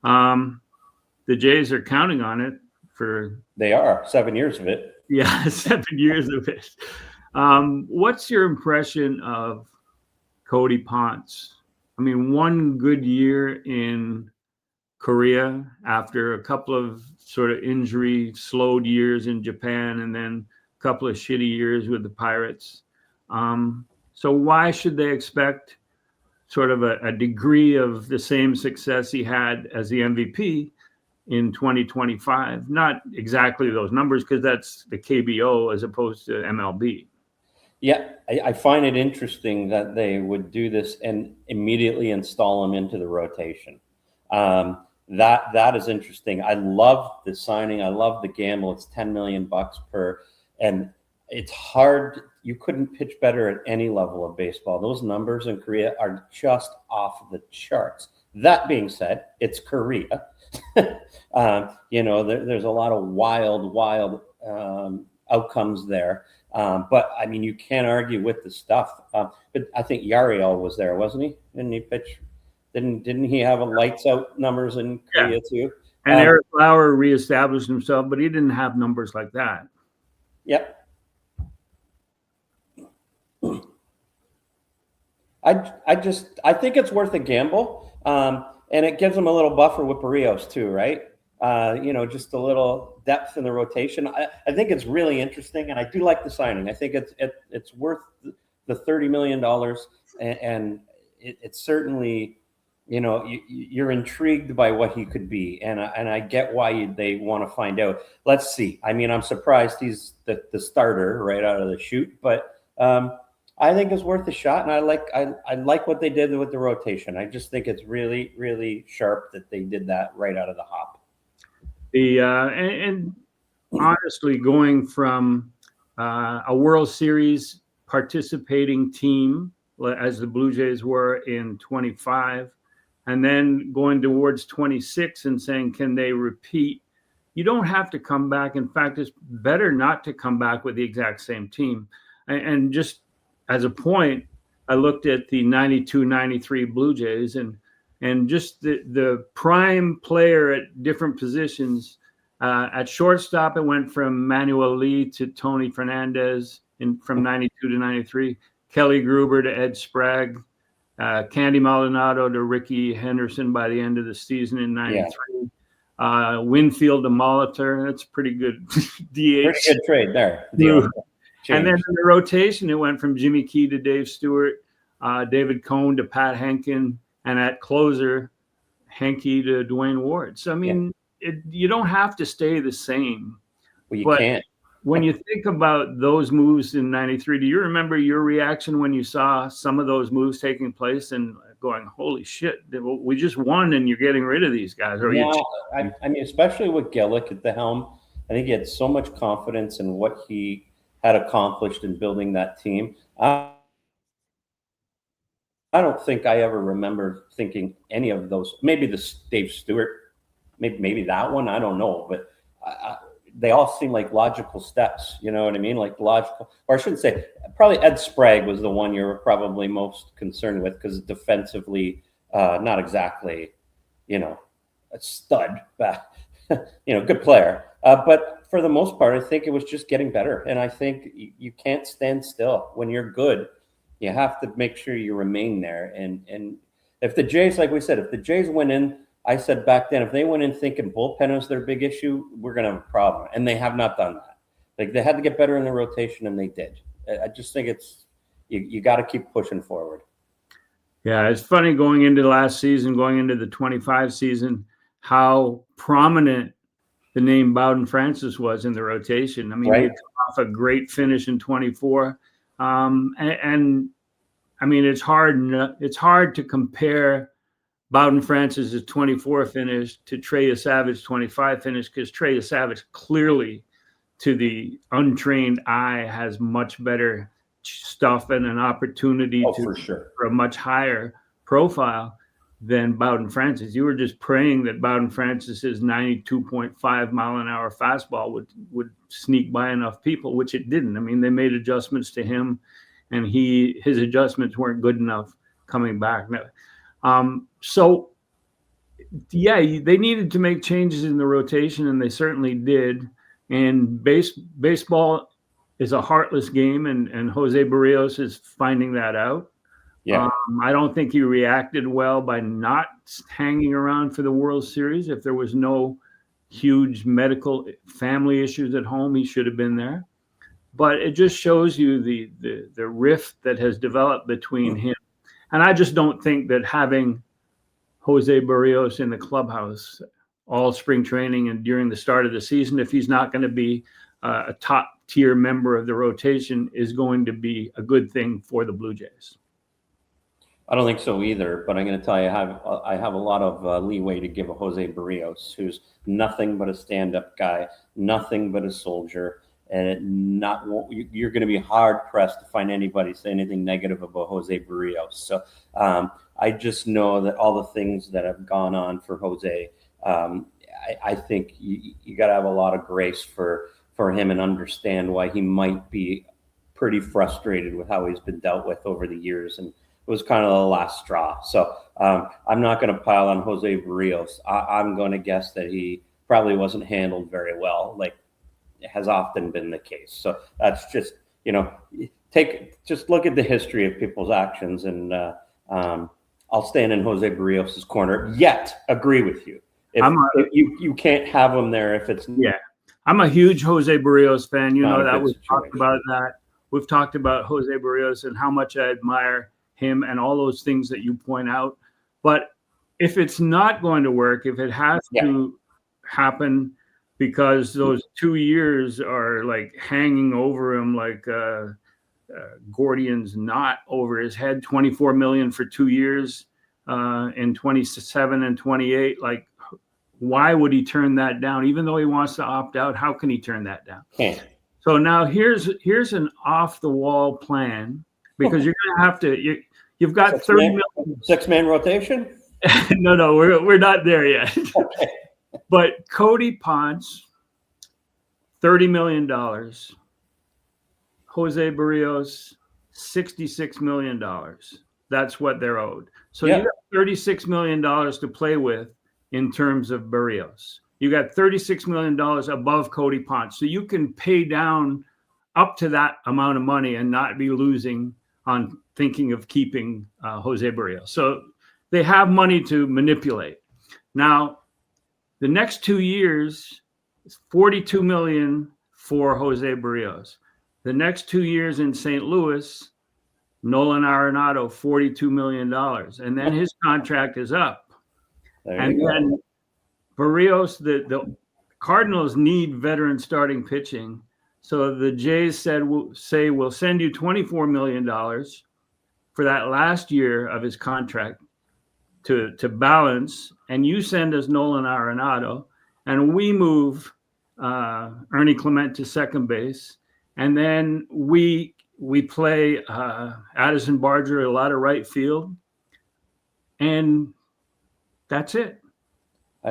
The Jays are counting on it for... They are. 7 years of it. Yeah, 7 years of it. What's your impression of Cody Ponce? I mean, one good year in Korea after a couple of sort of injury-slowed years in Japan, and then a couple of shitty years with the Pirates. So why should they expect sort of a degree of the same success he had as the MVP in 2025? Not exactly those numbers, because that's the KBO as opposed to MLB. Yeah, I find it interesting that they would do this and immediately install him into the rotation. That is interesting. I love the signing. I love the gamble. It's $10 million per, and it's hard. You couldn't pitch better at any level of baseball. Those numbers in Korea are just off the charts. That being said, it's Korea. There's a lot of wild outcomes there. But I mean, you can't argue with the stuff. But I think Oriole was there, wasn't he? Didn't he pitch? Didn't he have a lights out numbers in Korea too? And Eric Lauer reestablished himself, but he didn't have numbers like that. Yep. I think it's worth a gamble, and it gives them a little buffer with Berrios too, right? Just a little depth in the rotation. I think it's really interesting, and I do like the signing. I think it's worth the $30 million, and it certainly you're intrigued by what he could be, and I get why they want to find out. Let's see. I mean, I'm surprised he's the starter right out of the chute, but I think it's worth a shot, and I like what they did with the rotation. I just think it's really, really sharp that they did that right out of the hop. And honestly, going from a World Series participating team as the Blue Jays were in 25, and then going towards 26 and saying, can they repeat? You don't have to come back. In fact, it's better not to come back with the exact same team. And just as a point, I looked at the 92-93 Blue Jays and just the prime player at different positions. At shortstop, it went from Manuel Lee to Tony Fernandez from 92 to 93, Kelly Gruber to Ed Sprague, Candy Maldonado to Ricky Henderson by the end of the season in 93. Yeah. Winfield to Molitor. That's pretty good DH. Pretty good trade there. And then in the rotation, it went from Jimmy Key to Dave Stewart, David Cohn to Pat Henkin, and at closer, Henke to Dwayne Ward. So, I mean, you don't have to stay the same. Well, you can't. When you think about those moves in 93, do you remember your reaction when you saw some of those moves taking place and going, holy shit, we just won and you're getting rid of these guys? Or I mean, especially with Gillick at the helm, I think he had so much confidence in what he had accomplished in building that team. I don't think I ever remember thinking any of those. Maybe the Dave Stewart, maybe that one. I don't know, but they all seem like logical steps. You know what I mean? Like logical, or I shouldn't say. Probably Ed Sprague was the one you were probably most concerned with because defensively, not exactly, a stud, but good player. But for the most part, I think it was just getting better. And I think you can't stand still. When you're good, you have to make sure you remain there. And if the Jays, like we said, if the Jays went in, I said back then, if they went in thinking bullpen was their big issue, we're going to have a problem. And they have not done that. Like they had to get better in the rotation, and they did. I just think it's you got to keep pushing forward. Yeah, it's funny going into last season, going into the 25 season, how prominent the name Bowden Francis was in the rotation. I mean, he had come off a great finish in 24. And I mean, it's hard to compare Bowden Francis's 24 finish to Trey Savage 25 finish, because Trey Savage clearly, to the untrained eye, has much better stuff and an opportunity for a much higher profile than Bowden Francis. You were just praying that Bowden Francis's 92.5 mile an hour fastball would sneak by enough people, which it didn't. I mean, they made adjustments to him, and his adjustments weren't good enough coming back. So yeah, they needed to make changes in the rotation, and they certainly did. And baseball is a heartless game, and Jose Berrios is finding that out. Yeah, I don't think he reacted well by not hanging around for the World Series. If there was no huge medical family issues at home, he should have been there. But it just shows you the rift that has developed between him. And I just don't think that having Jose Berrios in the clubhouse all spring training and during the start of the season, if he's not going to be a top tier member of the rotation, is going to be a good thing for the Blue Jays. I don't think so either, but I'm going to tell you, I have a lot of leeway to give a Jose Berrios, who's nothing but a stand-up guy, nothing but a soldier, and you're going to be hard-pressed to find anybody say anything negative about Jose Berrios. So I just know that all the things that have gone on for Jose, I think you got to have a lot of grace for him and understand why he might be pretty frustrated with how he's been dealt with over the years, and it was kind of the last straw. So I'm not going to pile on Jose Berrios. I'm going to guess that he probably wasn't handled very well, like has often been the case. So that's just, just look at the history of people's actions, and I'll stand in Jose Berrios' corner, yet agree with you. If you can't have him there if it's... Yeah, I'm a huge Jose Berrios fan. That we've talked about that. We've talked about Jose Berrios and how much I admire him and all those things that you point out. But if it's not going to work, if it has to happen because those 2 years are like hanging over him like Gordian's knot over his head, 24 million for 2 years in 27 and 28, like why would he turn that down? Even though he wants to opt out, how can he turn that down? Can't. So now here's an off the wall plan, because you're going to have to, you've got 30 million. 6-man rotation? No, we're not there yet. Okay. But Cody, Ponce, $30 million. Jose Berrios, $66 million. That's what they're owed. So you got $36 million to play with in terms of Berrios. You got $36 million above Cody Ponce. So you can pay down up to that amount of money and not be losing on thinking of keeping Jose Berrios. So they have money to manipulate. Now, the next 2 years, $42 million for Jose Berrios. The next 2 years in St. Louis, Nolan Arenado, $42 million. And then his contract is up. And then Berrios, the Cardinals need veteran starting pitching. So the Jays we'll send you $24 million for that last year of his contract to balance, and you send us Nolan Arenado, and we move Ernie Clement to second base, and then we play Addison Barger a lot of right field, and that's it.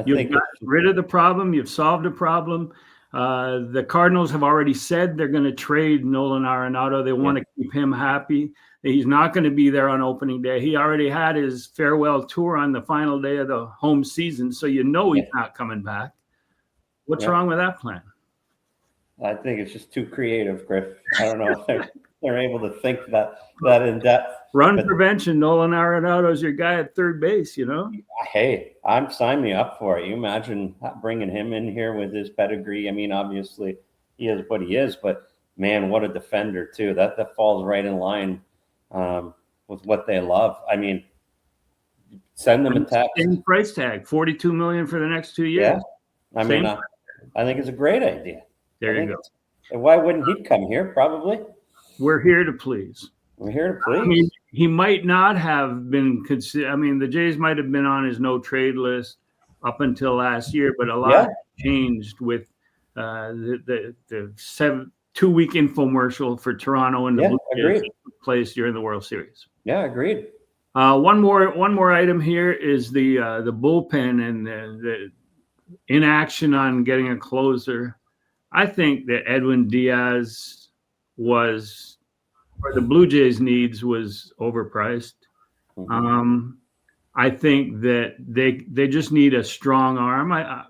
You've got rid of the problem. You've solved the problem. The Cardinals have already said they're going to trade Nolan Arenado. They want to keep him happy. He's not going to be there on opening day. He already had his farewell tour on the final day of the home season, so he's not coming back. What's wrong with that plan? I think it's just too creative, Griff. I don't know if they're able to think that in depth. Prevention. Nolan Arenado's your guy at third base, you know? Hey, sign me up for it. You imagine bringing him in here with his pedigree. I mean, obviously he is what he is, but man, what a defender too. That falls right in line with what they love. I mean, send them a text. Same price tag, $42 million for the next 2 years. Yeah, I mean, I think it's a great idea. There you go. And why wouldn't he come here? Probably. We're here to please. We're here to please. I mean, he might not have been considered. I mean, the Jays might have been on his no trade list up until last year, but a lot changed with the 2-week infomercial for Toronto and the Blue Jays took place during the World Series. Yeah, agreed. One more item here is the bullpen and the inaction on getting a closer. I think that Edwin Díaz was, for the Blue Jays' needs, was overpriced. Mm-hmm. I think that they just need a strong arm. I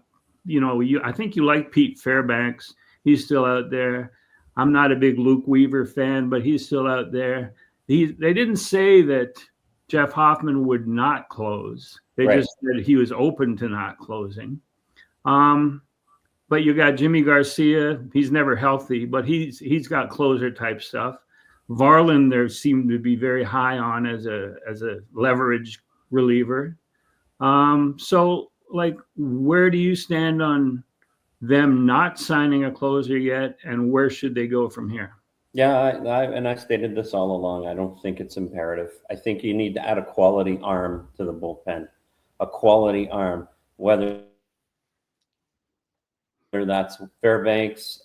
think you like Pete Fairbanks. He's still out there. I'm not a big Luke Weaver fan, but he's still out there. They didn't say that Jeff Hoffman would not close. They just said he was open to not closing. But you got Jimmy Garcia. He's never healthy, but he's got closer type stuff. Varland, there seemed to be very high on as a leverage reliever. So, like, where do you stand on them not signing a closer yet, and where should they go from here? Yeah, I stated this all along. I don't think it's imperative. I think you need to add a quality arm to the bullpen, a quality arm, whether that's Fairbanks,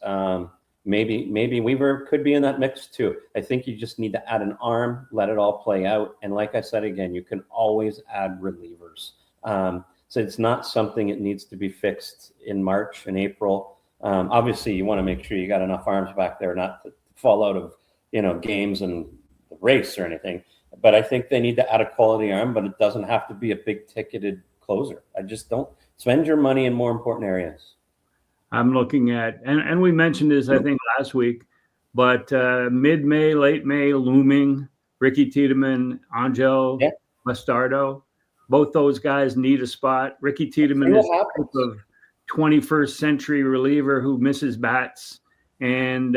maybe Weaver could be in that mix too. I think you just need to add an arm, let it all play out. And like I said, again, you can always add relievers. So it's not something that needs to be fixed in March and April. Obviously, you want to make sure you got enough arms back there, not to fall out of games and the race or anything. But I think they need to add a quality arm, but it doesn't have to be a big ticketed closer. I just don't spend your money in more important areas. I'm looking at, and we mentioned this, I think, last week, but mid-May, late May, looming, Ricky Tiedemann, Angel Bastardo, both those guys need a spot. Ricky Tiedemann is a type of 21st century reliever who misses bats, and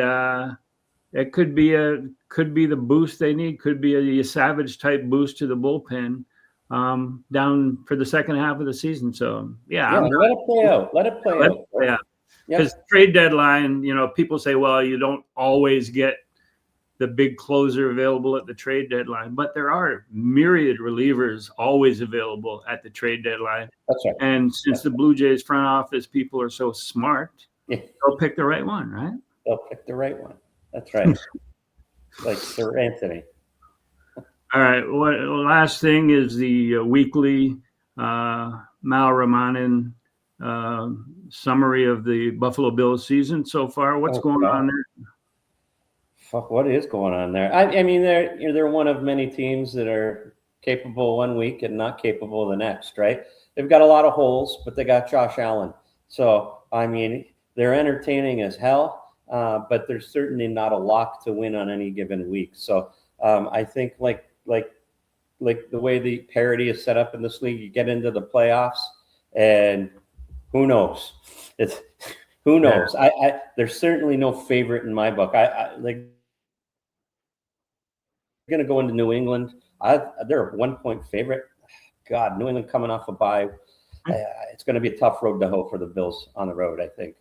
it could be the boost they need, could be a Savage type boost to the bullpen. down for the second half of the season. So yeah, let it play out. Let it play out. Yeah, because trade deadline, people say, well, you don't always get the big closer available at the trade deadline, but there are myriad relievers always available at the trade deadline. That's right. And since the Blue Jays front office people are so smart, they'll pick the right one, right? They'll pick the right one. That's right. Like Sir Anthony. All right. Last thing is the weekly Mal Ramanan summary of the Buffalo Bills season so far. What's going on there? Fuck, what is going on there? I mean, they're one of many teams that are capable one week and not capable the next, right? They've got a lot of holes, but they got Josh Allen. So, I mean, they're entertaining as hell, but there's certainly not a lock to win on any given week. So, I think like the way the parity is set up in this league, you get into the playoffs, and who knows? Who knows? Yeah. There's certainly no favorite in my book. Going to go into New England. They're a 1-point favorite. God, New England coming off a bye. It's going to be a tough road to hoe for the Bills on the road, I think.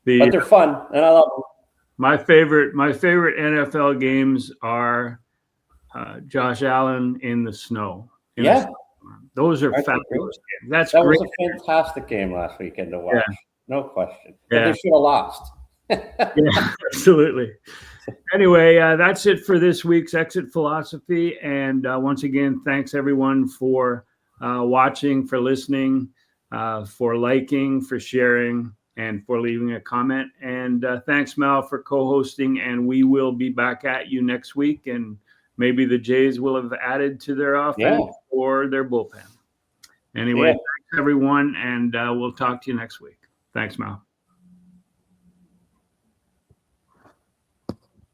But they're fun, and I love them. My favorite NFL games are Josh Allen in the snow. Those are fabulous games. That was a fantastic game last weekend to watch. Yeah. No question. But they should have lost. Yeah, absolutely. Anyway, that's it for this week's Exit Philosophy. And once again, thanks everyone for watching, for listening, for liking, for sharing, and for leaving a comment. And thanks, Mal, for co-hosting. And we will be back at you next week. And maybe the Jays will have added to their offense or their bullpen. Anyway, thanks everyone. And we'll talk to you next week. Thanks, Mal.